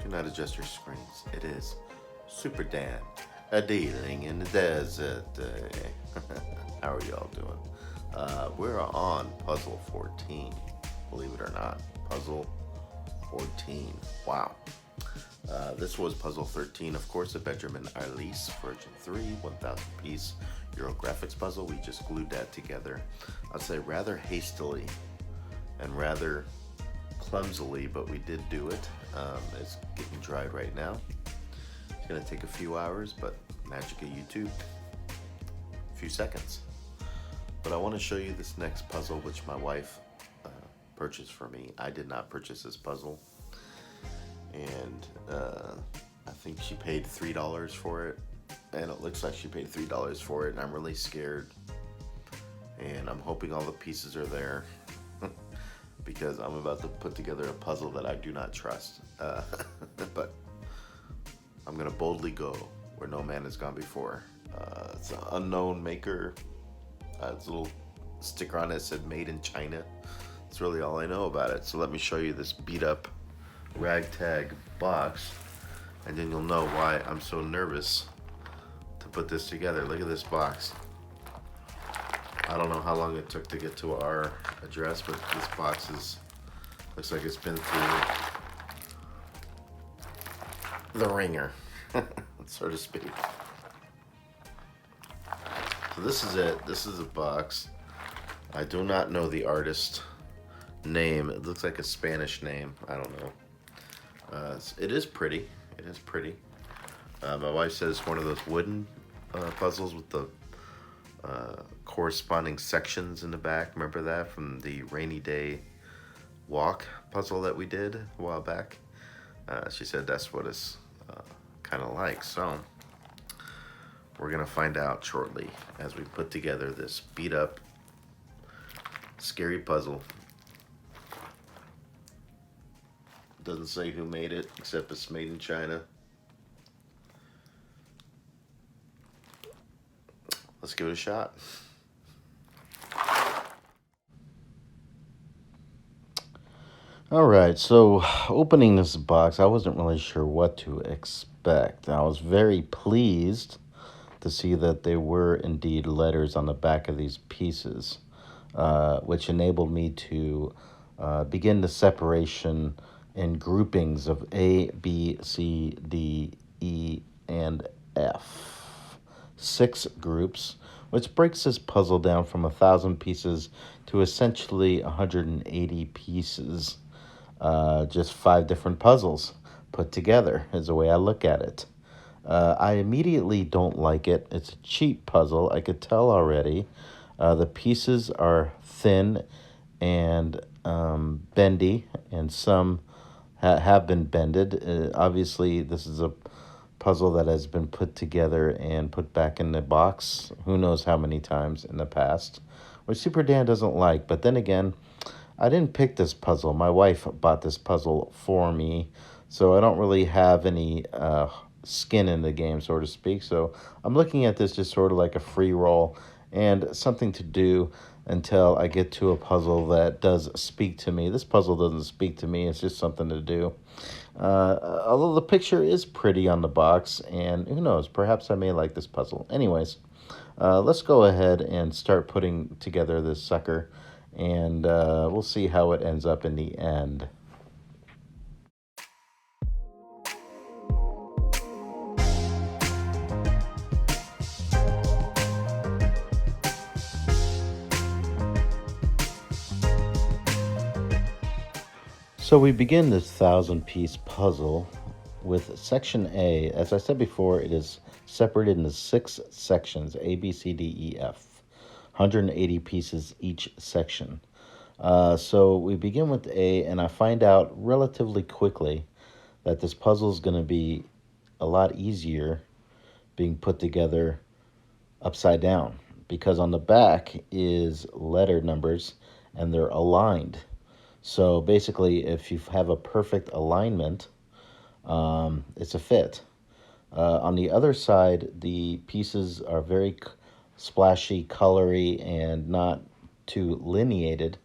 cannot adjust your screens. It is Super Dan, a dealing in the desert. How are y'all doing? We're on puzzle 14, believe it or not. Puzzle 14. Wow. This was puzzle 13, of course, a Benjamin Arliss version 3, 1000 piece Euro graphics puzzle. We just glued that together, I'd say rather hastily and rather clumsily, but we did do it. It's getting dried right now. It's gonna take a few hours, but magic of YouTube, a few seconds. But I want to show you this next puzzle, which my wife purchased for me. I did not purchase this puzzle, and I think she paid $3 for it, and it looks like she paid $3 for it, and I'm really scared, and I'm hoping all the pieces are there because I'm about to put together a puzzle that I do not trust. But I'm gonna boldly go where no man has gone before. It's an unknown maker. It's a little sticker on it said made in China. That's really all I know about it. So let me show you this beat up ragtag box, and then you'll know why I'm so nervous to put this together. Look at this box. I don't know how long it took to get to our address, but this box looks like it's been through the ringer, so to speak. So this is it. This is a box. I do not know the artist name. It looks like a Spanish name. I don't know. It is pretty. It is pretty. My wife says it's one of those wooden puzzles with the corresponding sections in the back. Remember that from the rainy day walk puzzle that we did a while back? She said that's what it's kind of like. So we're gonna find out shortly as we put together this beat up scary puzzle. Doesn't say who made it, except it's made in China. Let's give it a shot. All right, so opening this box, I wasn't really sure what to expect. I was very pleased to see that there were indeed letters on the back of these pieces, which enabled me to begin the separation in groupings of A, B, C, D, E, and F. 6 groups, which breaks this puzzle down from 1,000 pieces to essentially 180 pieces. Just 5 different puzzles put together is the way I look at it. I immediately don't like it. It's a cheap puzzle. I could tell already. The pieces are thin and bendy, and some have been bended. Obviously, this is a puzzle that has been put together and put back in the box who knows how many times in the past, which Super Dan doesn't like. But then again, I didn't pick this puzzle. My wife bought this puzzle for me, so I don't really have any skin in the game, so to speak. So I'm looking at this just sort of like a free roll and something to do until I get to a puzzle that does speak to me. This puzzle doesn't speak to me. It's just something to do. Although the picture is pretty on the box, and who knows, perhaps I may like this puzzle. Anyways, let's go ahead and start putting together this sucker, and we'll see how it ends up in the end. So we begin this 1,000-piece puzzle with section A. As I said before, it is separated into 6 sections, A, B, C, D, E, F. 180 pieces each section. So we begin with A, and I find out relatively quickly that this puzzle is going to be a lot easier being put together upside down, because on the back is letter numbers and they're aligned. So basically, if you have a perfect alignment, it's a fit. On the other side, the pieces are very splashy, colory, and not too lineated.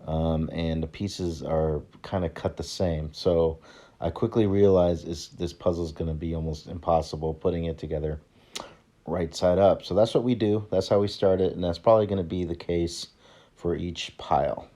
And the pieces are kind of cut the same. So I quickly realized this puzzle is going to be almost impossible putting it together right side up. So that's what we do. That's how we start it, and that's probably going to be the case for each pile.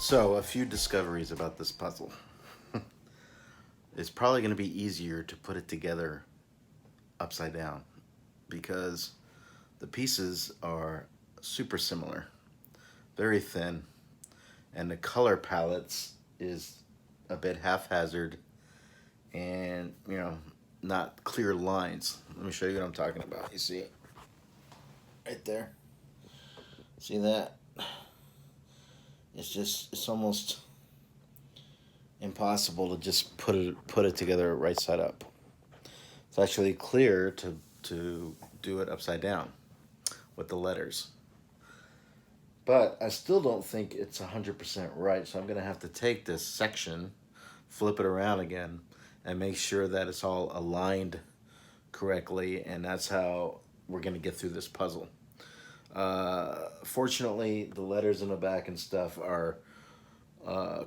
So, a few discoveries about this puzzle. It's probably going to be easier to put it together upside down because the pieces are super similar, very thin, and the color palettes is a bit haphazard and, not clear lines. Let me show you what I'm talking about. You see right there? See that? It's almost impossible to just put it together right side up. It's actually clear to do it upside down with the letters. But I still don't think it's 100% right, so I'm going to have to take this section, flip it around again, and make sure that it's all aligned correctly, and that's how we're going to get through this puzzle. Fortunately, the letters in the back and stuff are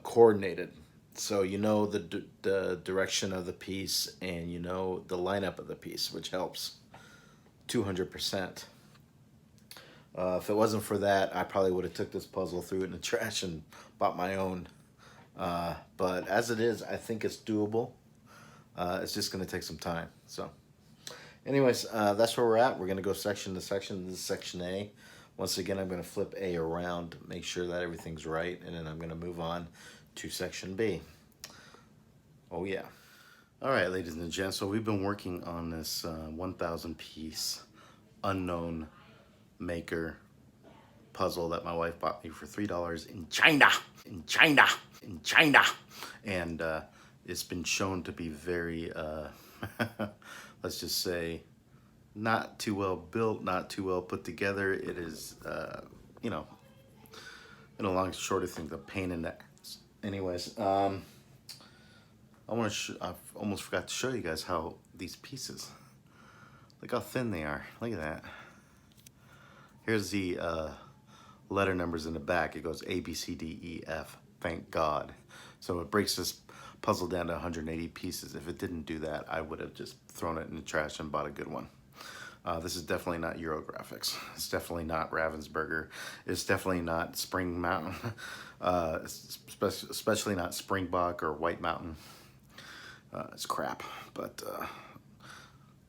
coordinated. So you know the direction of the piece and you know the lineup of the piece, which helps 200%. If it wasn't for that, I probably would have took this puzzle, threw it in the trash, and bought my own. But as it is, I think it's doable. It's just going to take some time. So, anyways, that's where we're at. We're going to go section to section. This is section A. Once again, I'm going to flip A around, make sure that everything's right, and then I'm going to move on to section B. Oh, yeah. All right, ladies and gents, so we've been working on this 1,000 piece unknown maker puzzle that my wife bought me for $3 in China. And it's been shown to be very, let's just say, not too well built, not too well put together. It is, in a long, short of things, a pain in the ass. Anyways, I almost forgot to show you guys how these pieces, look how thin they are. Look at that. Here's the letter numbers in the back. It goes A, B, C, D, E, F. Thank God. So it breaks this puzzle down to 180 pieces. If it didn't do that, I would have just thrown it in the trash and bought a good one. This is definitely not Eurographics. It's definitely not Ravensburger. It's definitely not Spring Mountain. Especially not Springbok or White Mountain. It's crap, but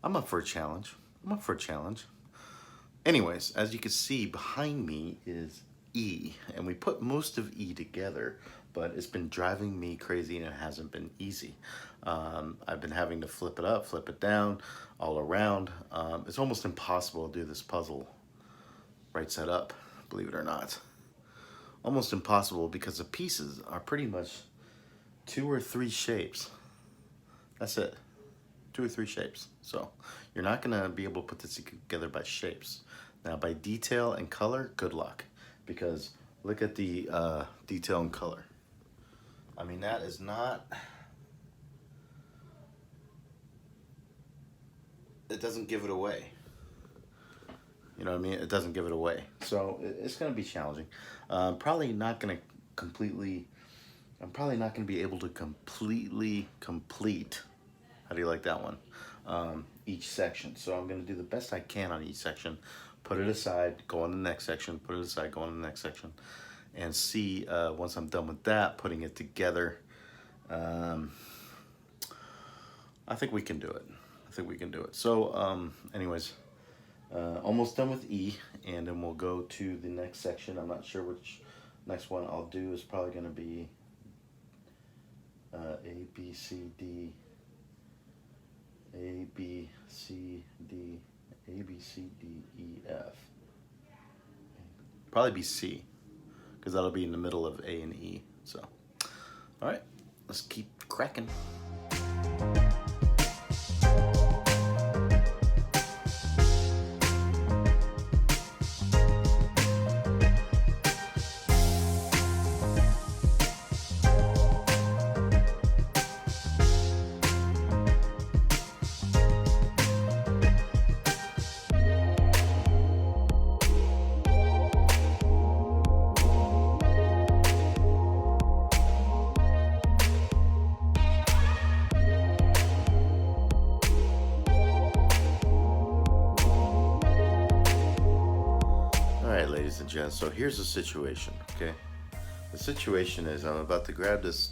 I'm up for a challenge. Anyways, as you can see, behind me is E, and we put most of E together, but it's been driving me crazy and it hasn't been easy. I've been having to flip it up, flip it down, all around. It's almost impossible to do this puzzle right side up, believe it or not. Almost impossible because the pieces are pretty much 2 or 3 shapes. That's it. 2 or 3 shapes. So you're not gonna be able to put this together by shapes. Now by detail and color, good luck. Because look at the detail and color. I mean, that is not, it doesn't give it away. You know what I mean? It doesn't give it away. So it's going to be challenging. Probably not going to completely, I'm probably not going to be able to completely complete, how do you like that one? Each section. So I'm going to do the best I can on each section, put it aside, go on the next section, put it aside, go on the next section, and see once I'm done with that, putting it together. Um, I think we can do it. I think we can do it. So, anyways, almost done with E, and then we'll go to the next section. I'm not sure which next one I'll do. Is probably going to be A, B, C, D, A, B, C, D, A, B, C, D, E, F. Probably be C, because that'll be in the middle of A and E. So, all right, let's keep cracking. All right, ladies and gents, so here's the situation, okay? The situation is I'm about to grab this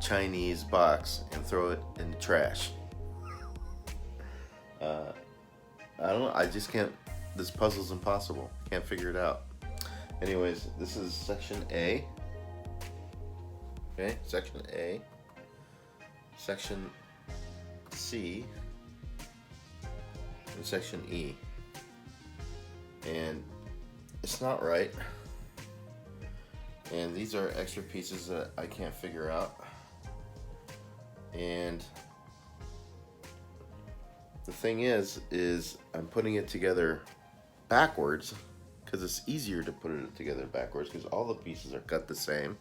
Chinese box and throw it in the trash. Uh, I don't know, I just can't, this puzzle's impossible. Can't figure it out. Anyways, this is section A. Okay, section A. Section C. And section E. And it's not right. And these are extra pieces that I can't figure out. And the thing is I'm putting it together backwards because it's easier to put it together backwards because all the pieces are cut the same.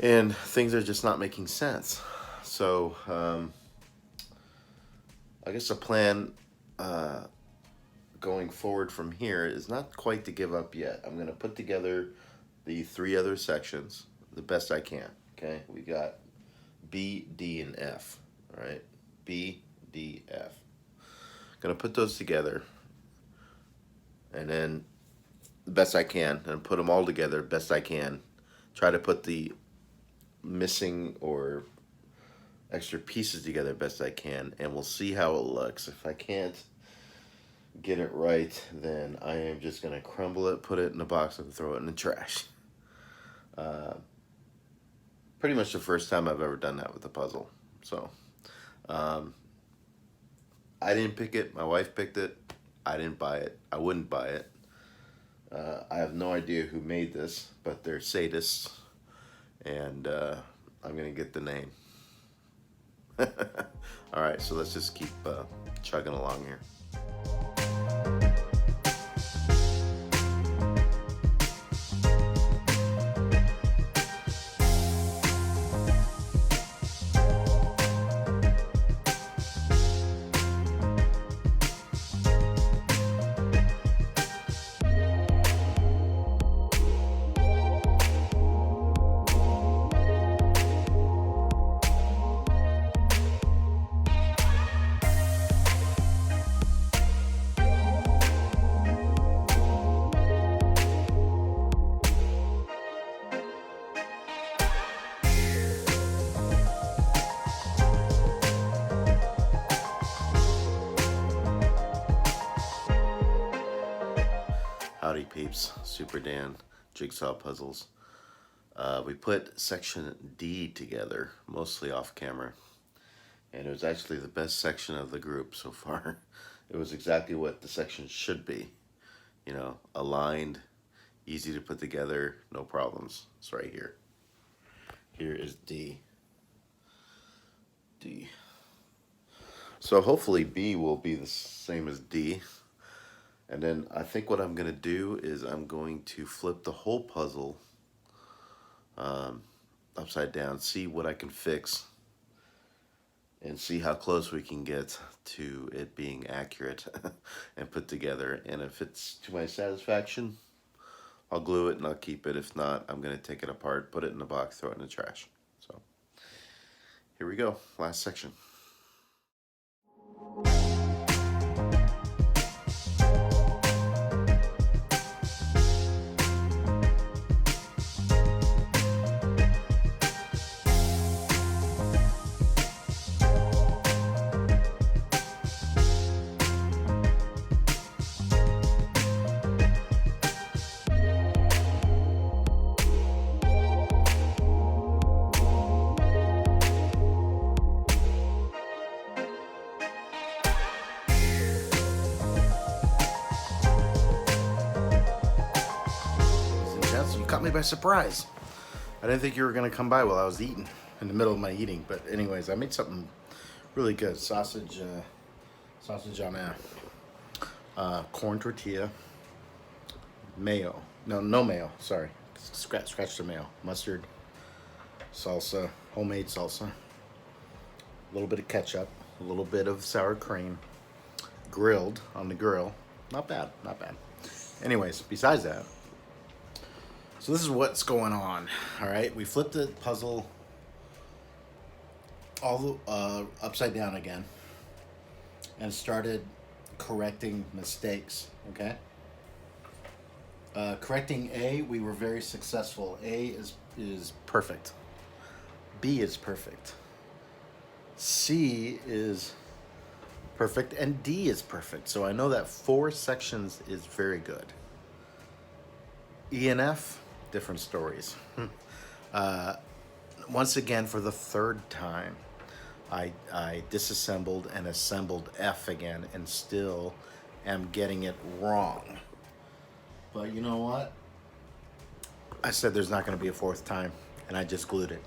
And things are just not making sense. So, I guess the plan going forward from here is not quite to give up yet. I'm going to put together the 3 other sections the best I can. Okay, we got B, D, and F. All right, B, D, F. Gonna put those together, and then the best I can, and put them all together best I can. Try to put the missing or extra pieces together best I can, and we'll see how it looks. If I can't get it right, then I am just gonna crumble it, put it in a box, and throw it in the trash. Pretty much the first time I've ever done that with a puzzle. So, I didn't pick it. My wife picked it. I didn't buy it. I wouldn't buy it. I have no idea who made this, but they're sadists, and I'm gonna get the name. All right, so let's just keep chugging along here. Howdy peeps, Super Dan, Jigsaw Puzzles. We put section D together, mostly off camera, and it was actually the best section of the group so far. It was exactly what the section should be, you know, aligned, easy to put together, no problems. It's right here. Here is D. D. So hopefully B will be the same as D. And then I think what I'm going to do is I'm going to flip the whole puzzle upside down, see what I can fix, and see how close we can get to it being accurate and put together. And if it's to my satisfaction, I'll glue it and I'll keep it. If not, I'm going to take it apart, put it in the box, throw it in the trash. So here we go, last section. You caught me by surprise. I didn't think you were gonna come by while I was eating, in the middle of my eating. But anyways, I made something really good. Sausage on a corn tortilla, mayo. No mayo. Sorry, scratch the mayo. Mustard, salsa, homemade salsa. A little bit of ketchup, a little bit of sour cream, grilled on the grill. Not bad, not bad. Anyways, besides that. So this is what's going on, all right? We flipped the puzzle all upside down again and started correcting mistakes, okay? Correcting A, we were very successful. A is perfect. B is perfect. C is perfect, and D is perfect. So I know that 4 sections is very good. E and F, different stories. Once again, for the 3rd time, I disassembled and assembled F again and still am getting it wrong. But you know what? I said there's not going to be a 4th time, and I just glued it.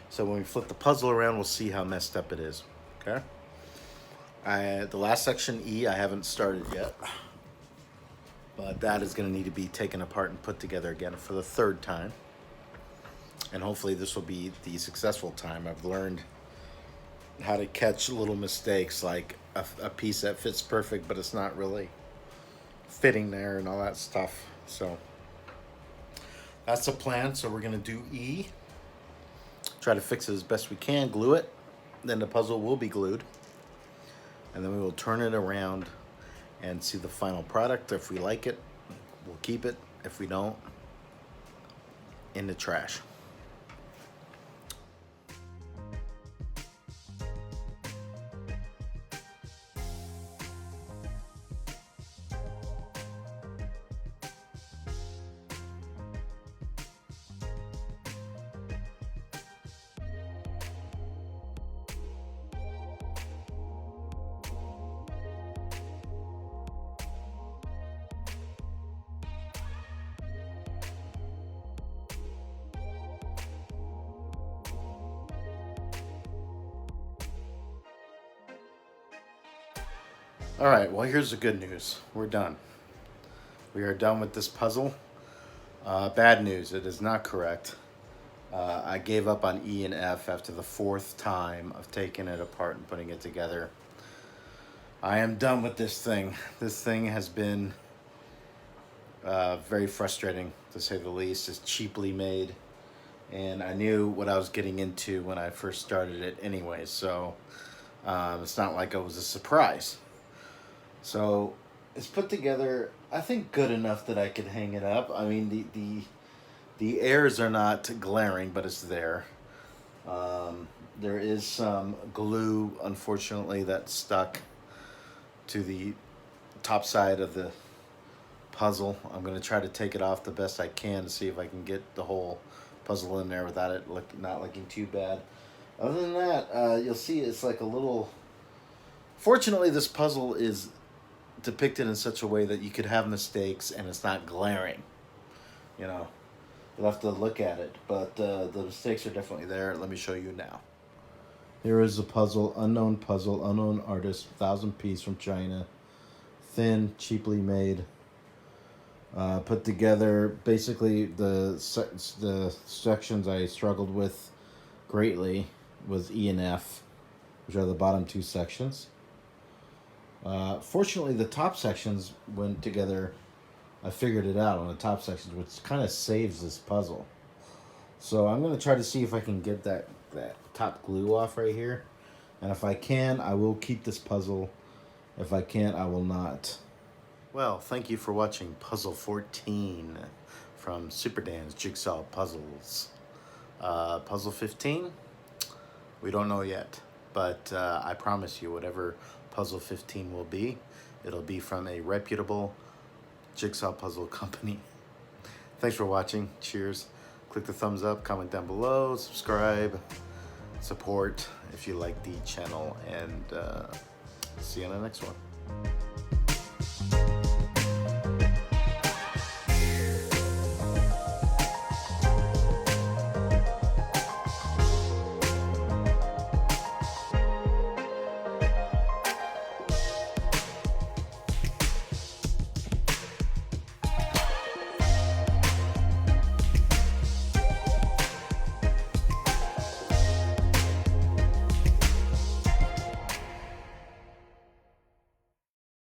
So when we flip the puzzle around, we'll see how messed up it is. Okay? The last section, E, I haven't started yet. But that is going to need to be taken apart and put together again for the 3rd time. And hopefully this will be the successful time. I've learned how to catch little mistakes, like a piece that fits perfect, but it's not really fitting there and all that stuff. So that's the plan. So we're going to do E. Try to fix it as best we can, glue it. Then the puzzle will be glued. And then we will turn it around and see the final product. If we like it, we'll keep it. If we don't, in the trash. All right, well, here's the good news. We're done. We are done with this puzzle. Bad news, it is not correct. I gave up on E and F after the 4th time of taking it apart and putting it together. I am done with this thing. This thing has been very frustrating, to say the least. It's cheaply made, and I knew what I was getting into when I first started it anyway, so it's not like it was a surprise. So it's put together, I think, good enough that I could hang it up. I mean, the airs are not glaring, but it's there. There is some glue, unfortunately, that's stuck to the top side of the puzzle. I'm going to try to take it off the best I can to see if I can get the whole puzzle in there without it not looking too bad. Other than that, you'll see it's like a little... Fortunately, this puzzle is depicted in such a way that you could have mistakes and it's not glaring. You know, you'll have to look at it, but the mistakes are definitely there. Let me show you now. Here is the puzzle, unknown artist, 1,000 piece from China, thin, cheaply made, put together. Basically, the sections I struggled with greatly was E and F. which are the bottom two sections. Fortunately, the top sections went together. I figured it out on the top sections, which kind of saves this puzzle. So I'm going to try to see if I can get that top glue off right here. And if I can, I will keep this puzzle. If I can't, I will not. Well, thank you for watching Puzzle 14 from Super Dan's Jigsaw Puzzles. Puzzle 15, we don't know yet, but I promise you whatever Puzzle 15 will be, it'll be from a reputable jigsaw puzzle company. Thanks for watching. Cheers. Click the thumbs up, comment down below, subscribe, support if you like the channel, and see you on the next one.